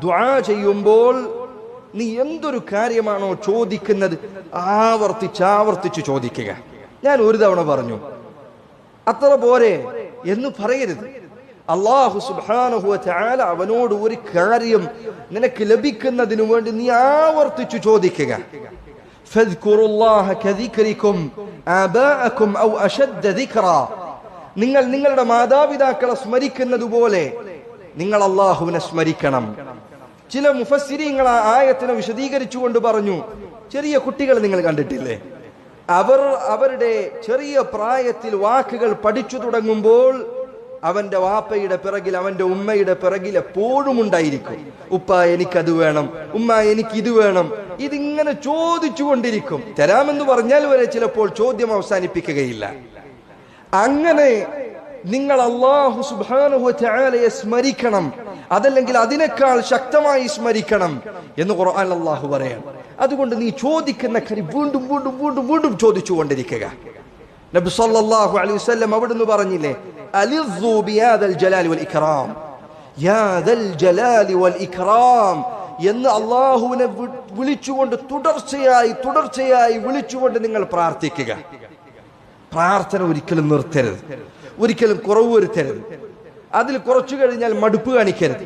ദുആ ചെയ്യുമ്പോൾ നീ എന്തൊരു കാര്യമാണോ ചോദിക്കുന്നത് ആവർത്തിച്ച് ചോദിക്കുക. ഞാൻ ഒരു തവണ പറഞ്ഞു, അത്ര പോരെ എന്ന് പറയരുത്. അല്ലാഹു സുബ്ഹാനഹു വ തആല അവനോട് ഒരു കാര്യം നിനക്ക് ലഭിക്കുന്നതിനു വേണ്ടി നീ ആവർത്തിച്ചു ചോദിക്കുക. ഫദ്കുറുല്ലാഹ കദിക്രികും ആബാഅകും ഔ അശദ്ദ ദിക്റാ. നിങ്ങൾ നിങ്ങളുടെ മാതാപിതാക്കളെ സ്മരിക്കുന്നത് പോലെ നിങ്ങൾ അല്ലാഹുവിനെ സ്മരിക്കണം. ചില മുഫസ്സിരീങ്ങൾ ആ ആയത്തിനെ വിശദീകരിച്ചുകൊണ്ട് പറഞ്ഞു, ചെറിയ കുട്ടികൾ നിങ്ങൾ കണ്ടിട്ടില്ലേ, അവരുടെ ചെറിയ പ്രായത്തിൽ വാക്കുകൾ പഠിച്ചു തുടങ്ങുമ്പോൾ അവന്റെ വാപ്പയുടെ പിറകിൽ അവന്റെ ഉമ്മയുടെ പിറകിൽ എപ്പോഴും ഉണ്ടായിരിക്കും. ഉപ്പ എനിക്കത് വേണം, ഉമ്മ എനിക്കിത് വേണം, ഇതിങ്ങനെ ചോദിച്ചു കൊണ്ടിരിക്കും. തരാമെന്ന് പറഞ്ഞാൽ വരെ ചിലപ്പോൾ ചോദ്യം അവസാനിപ്പിക്കുകയില്ല. അങ്ങനെ നിങ്ങൾ അല്ലാഹു സുബ്ഹാനഹു വ തആലയെ സ്മരിക്കണം, അതല്ലെങ്കിൽ അതിനേക്കാൾ ശക്തമായി സ്മരിക്കണം എന്ന് ഖുർആൻ അല്ലാഹു പറയാണ്. അതുകൊണ്ട് നീ ചോദിക്കുന്ന കാര്യം വീണ്ടും വീണ്ടും വീണ്ടും വീണ്ടും ചോദിച്ചു കൊണ്ടിരിക്കുക. നബി സല്ലല്ലാഹു അലൈഹി വസല്ലം അവിടുന്ന് പറഞ്ഞില്ലേ, അലിസ്സു ബിയാദൽ ജലാലി വൽ ഇക്റാം, യാ ദൽ ജലാലി വൽ ഇക്റാം എന്ന് അല്ലാഹുവിനെ വിളിച്ചുകൊണ്ട് തുടർച്ചയായി വിളിച്ചുകൊണ്ട് നിങ്ങൾ പ്രാർത്ഥിക്കുക. പ്രാർത്ഥന ഒരിക്കലും നിർത്തരുത്, ഒരിക്കലും കുറവ് വരുത്തരുത്. അതിൽ കുറച്ചു കഴിഞ്ഞാൽ മടുപ്പ് കാണിക്കരുത്.